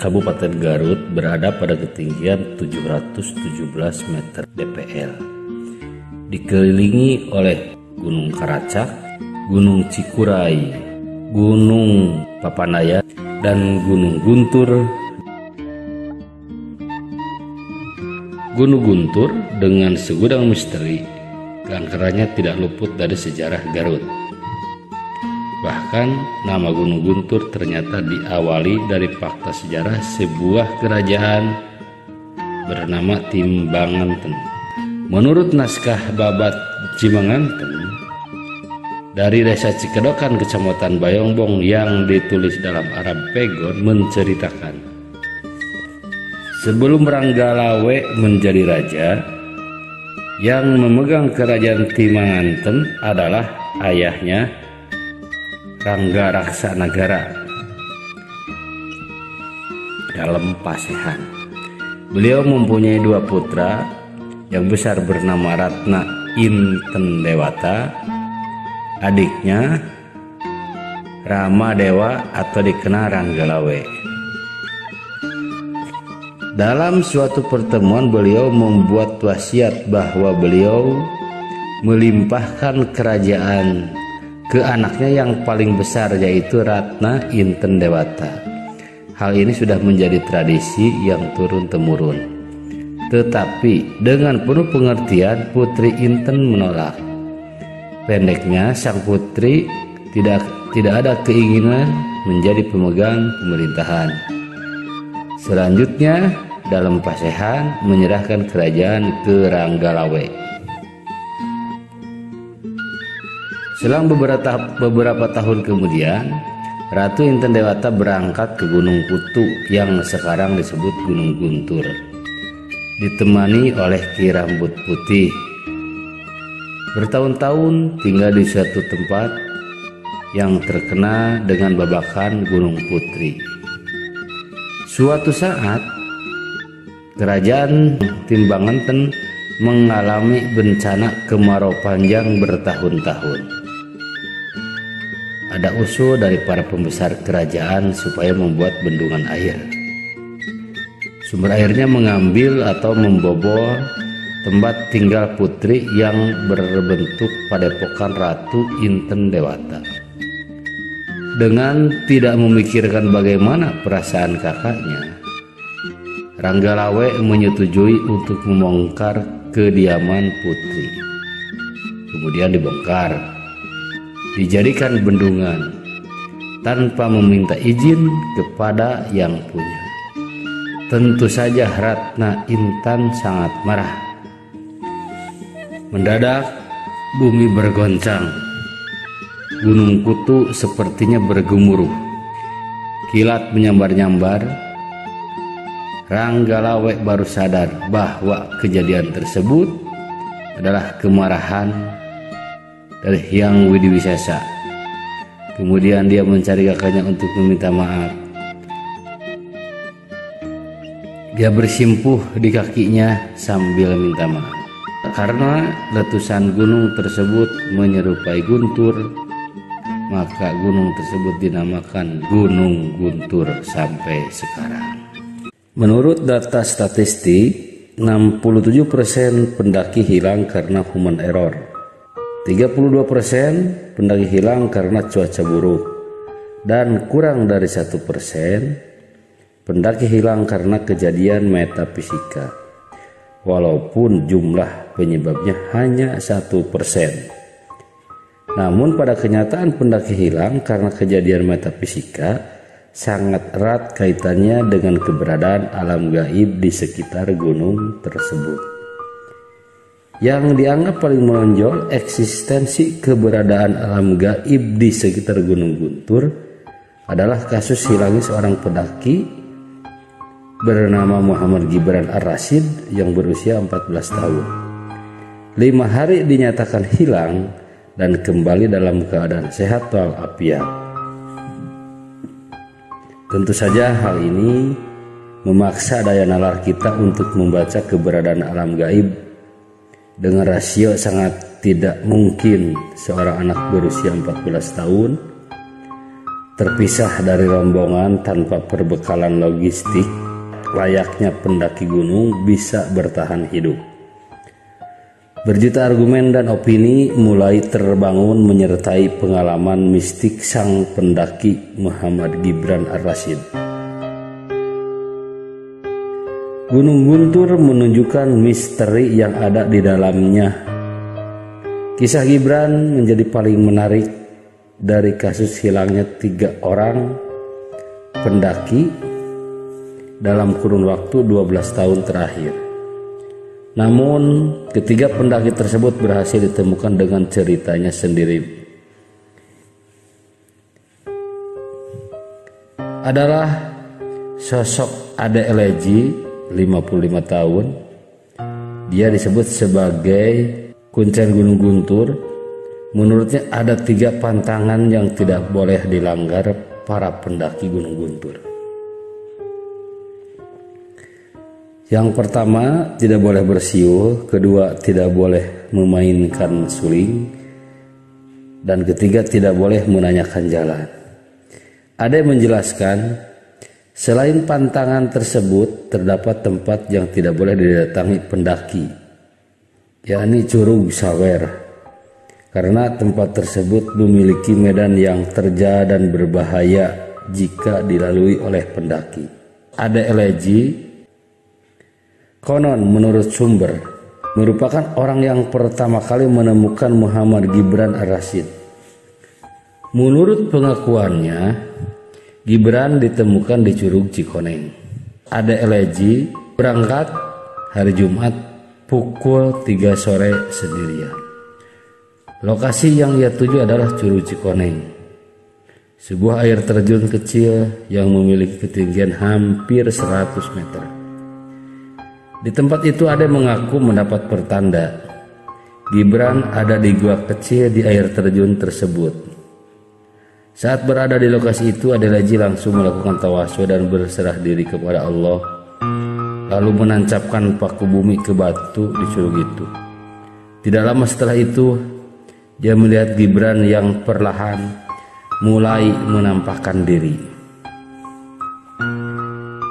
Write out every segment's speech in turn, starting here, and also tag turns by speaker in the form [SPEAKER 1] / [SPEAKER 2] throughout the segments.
[SPEAKER 1] Kabupaten Garut berada pada ketinggian 717 meter dpl. Dikelilingi oleh Gunung Karacak, Gunung Cikuray, Gunung Papandayan, dan Gunung Guntur. Gunung Guntur dengan segudang misteri keangkerannya tidak luput dari sejarah Garut. Bahkan nama Gunung Guntur ternyata diawali dari fakta sejarah sebuah kerajaan bernama Timbanganten. Menurut naskah Babat Cimanganten dari desa Cikedokan, Kecamatan Bayongbong yang ditulis dalam Arab Pegon menceritakan, sebelum Ranggalawe menjadi raja, yang memegang kerajaan Timanganten adalah ayahnya Rangga Raksanagara dalam Pasehan. Beliau mempunyai dua putra, yang besar bernama Ratna Inten Dewata, adiknya Rama Dewa atau dikenal Ranggalawe. Dalam suatu pertemuan beliau membuat wasiat bahwa beliau melimpahkan kerajaan ke anaknya yang paling besar, yaitu Ratna Inten Dewata. Hal ini sudah menjadi tradisi yang turun-temurun. Tetapi dengan penuh pengertian Putri Inten menolak. Pendeknya sang putri tidak ada keinginan menjadi pemegang pemerintahan. Selanjutnya dalam Pasehan menyerahkan kerajaan ke Ranggalawe. Selang beberapa tahun kemudian, Ratu Inten Dewata berangkat ke Gunung Kutu yang sekarang disebut Gunung Guntur, ditemani oleh Ki Rambut Putih. Bertahun-tahun tinggal di suatu tempat yang terkenal dengan babakan Gunung Putri. Suatu saat, kerajaan Timbanganten mengalami bencana kemarau panjang bertahun-tahun. Ada usul dari para pembesar kerajaan supaya membuat bendungan air. Sumber airnya mengambil atau membobol tempat tinggal putri yang berbentuk padepokan Ratu Inten Dewata. Dengan tidak memikirkan bagaimana perasaan kakaknya, Ranggalawe menyetujui untuk membongkar kediaman putri. Kemudian dibongkar, dijadikan bendungan tanpa meminta izin kepada yang punya. Tentu saja Ratna Intan sangat marah. Mendadak bumi bergoncang. Gunung Kutu sepertinya bergemuruh. Kilat menyambar-nyambar. Ranggalawe baru sadar bahwa kejadian tersebut adalah kemarahan dari Hyang Widiwisesa. Kemudian dia mencari kakaknya untuk meminta maaf. Dia bersimpuh di kakinya sambil minta maaf. Karena letusan gunung tersebut menyerupai guntur, maka gunung tersebut dinamakan Gunung Guntur sampai sekarang. Menurut data statistik, 67% pendaki hilang karena human error. 32% pendaki hilang karena cuaca buruk, dan kurang dari 1% pendaki hilang karena kejadian metafisika, walaupun jumlah penyebabnya hanya 1%. Namun pada kenyataan pendaki hilang karena kejadian metafisika sangat erat kaitannya dengan keberadaan alam gaib di sekitar gunung tersebut. Yang dianggap paling menonjol eksistensi keberadaan alam gaib di sekitar Gunung Guntur adalah kasus hilangnya seorang pendaki bernama Muhammad Gibran Ar-Rasyid yang berusia 14 tahun. 5 hari dinyatakan hilang dan kembali dalam keadaan sehat walafiat. Tentu saja hal ini memaksa daya nalar kita untuk membaca keberadaan alam gaib. Dengan rasio sangat tidak mungkin seorang anak berusia 14 tahun terpisah dari rombongan tanpa perbekalan logistik, layaknya pendaki gunung bisa bertahan hidup. Berjuta argumen dan opini mulai terbangun menyertai pengalaman mistik sang pendaki Muhammad Gibran Ar-Rasyid. Gunung Guntur menunjukkan misteri yang ada di dalamnya. Kisah Gibran menjadi paling menarik dari kasus hilangnya 3 orang pendaki dalam kurun waktu 12 tahun terakhir. Namun ketiga pendaki tersebut berhasil ditemukan dengan ceritanya sendiri. Adalah sosok Ade Eleji, 55 tahun. Dia disebut sebagai kuncen Gunung Guntur. Menurutnya ada 3 pantangan yang tidak boleh dilanggar para pendaki Gunung Guntur. Yang pertama, tidak boleh bersiul. Kedua, tidak boleh memainkan suling. Dan ketiga, tidak boleh menanyakan jalan. Ada yang menjelaskan, selain pantangan tersebut, terdapat tempat yang tidak boleh didatangi pendaki, yakni Curug Sawer. Karena tempat tersebut memiliki medan yang terjal dan berbahaya jika dilalui oleh pendaki. Ade Eleji, konon menurut sumber, merupakan orang yang pertama kali menemukan Muhammad Gibran Ar-Rasyid. Menurut pengakuannya, Gibran ditemukan di Curug Cikoneng. Ade Eleji berangkat hari Jumat pukul 3 sore sendirian. Lokasi yang ia tuju adalah Curug Cikoneng, sebuah air terjun kecil yang memiliki ketinggian hampir 100 meter. Di tempat itu ada yang mengaku mendapat pertanda Gibran ada di gua kecil di air terjun tersebut. Saat berada di lokasi itu, Ade Eleji langsung melakukan tawasul dan berserah diri kepada Allah, lalu menancapkan paku bumi ke batu di curug itu. Tidak lama setelah itu, dia melihat Gibran yang perlahan mulai menampakkan diri.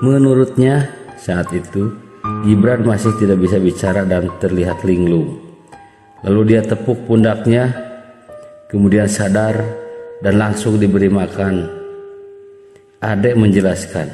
[SPEAKER 1] Menurutnya saat itu Gibran masih tidak bisa bicara dan terlihat linglung. Lalu dia tepuk pundaknya, kemudian sadar dan langsung diberi makan. Ade menjelaskan,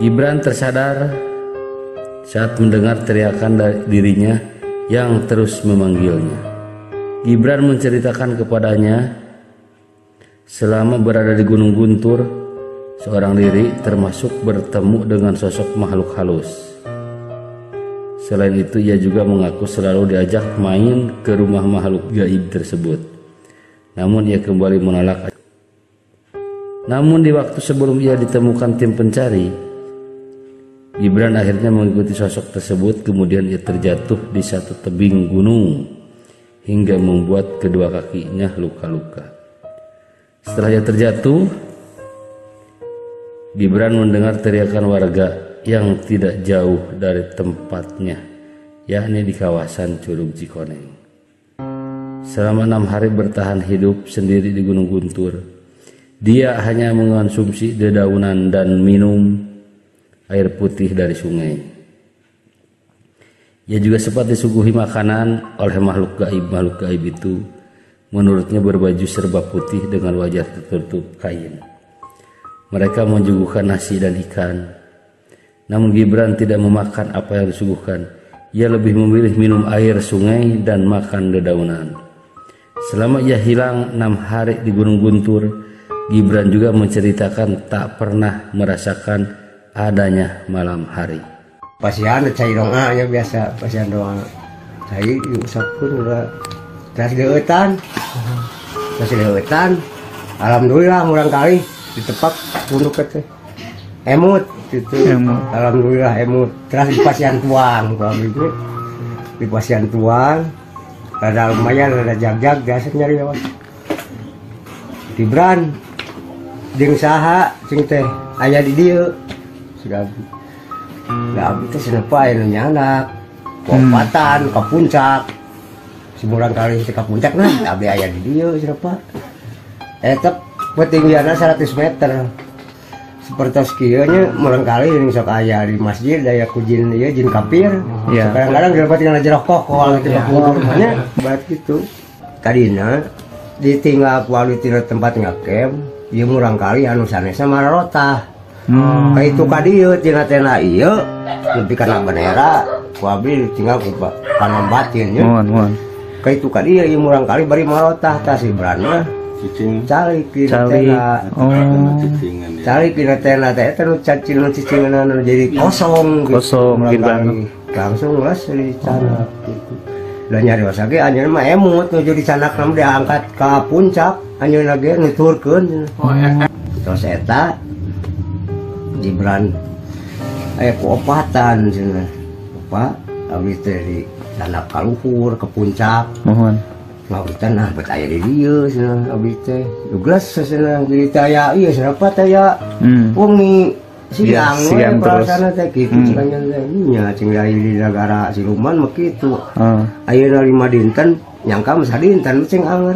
[SPEAKER 1] Gibran tersadar saat mendengar teriakan dari dirinya yang terus memanggilnya. Gibran menceritakan kepadanya, selama berada di Gunung Guntur, seorang diri termasuk bertemu dengan sosok makhluk halus. Selain itu, ia juga mengaku selalu diajak main ke rumah makhluk gaib tersebut. Namun ia kembali menolak. Namun di waktu sebelum ia ditemukan tim pencari, Gibran akhirnya mengikuti sosok tersebut. Kemudian ia terjatuh di satu tebing gunung hingga membuat kedua kakinya luka-luka. Setelah ia terjatuh, Gibran mendengar teriakan warga yang tidak jauh dari tempatnya, yakni di kawasan Curug Cikoneng. Selama 6 hari bertahan hidup sendiri di Gunung Guntur, dia hanya mengonsumsi dedaunan dan minum air putih dari sungai. Ia juga sempat disuguhi makanan oleh makhluk gaib. Makhluk gaib itu menurutnya berbaju serba putih dengan wajah tertutup kain. Mereka menyuguhkan nasi dan ikan. Namun Gibran tidak memakan apa yang disuguhkan. Ia lebih memilih minum air sungai dan makan dedaunan. Selama ia hilang 6 hari di Gunung Guntur, Gibran juga menceritakan tak pernah merasakan adanya malam hari.
[SPEAKER 2] Pasian cai doanya biasa, pasian doa. Cai usap pun udah tas geeutan. Tas geeutan. Alhamdulillah murang kali ditepak punduk teh. Emut gitu. Alhamdulillah emut. Terus di pasian tuang kalau gitu. Di pasian tuang ada lumayan, ada jag-jag biasa nyari ya. Gibran jeung saha cing teh aya di dieu. Gabi itu senapa anu nyandak kompatan ke puncak, simurang kali ke puncak nah abi aya di dieu senapa Etep ketinggiannya 100 meter. Seperti skieunya murangkali yang sok aya di masjid daya kujin dia jin kafir.
[SPEAKER 1] Iya.
[SPEAKER 2] Kadang-kadang dia pasti ngejerok kokol gitu nya buat gitu. Tadina ditinggal ku abdi tina tempat ngacamp, ieu murangkali anu sanesna mararotah. Ka itu ka dieu tina tenda ieu nepi kana bandera ku abdi ditinggal ku kana batin nya.
[SPEAKER 1] Mohon.
[SPEAKER 2] Ka itu ka dieu ieu murangkali bari mararotah tah si Brana cari kira tenda. Cari kira tenda teh eta nu cacingan anu jadi kosong
[SPEAKER 1] Kosong gitu.
[SPEAKER 2] Langsung las di canak gitu. Lah nyari wasage anjeun mah emut nuju di canak nam diangkat ka puncak anjeun ge nuturkeun. Tos eta Jibran aya kuopatan cenah. Opa abdi teh di canak ka luhur ke puncak.
[SPEAKER 1] Mohon.
[SPEAKER 2] Ngawitan nah bet aya di dieu cenah abdi teh. Douglas cenah di aya ieu siapa teh ya. Wong ni siang perasaan teh kitu cenah teh nya cing di negara Siluman mah kitu. Ayeuna 5 dinten nyangka mah sadinten cing anger.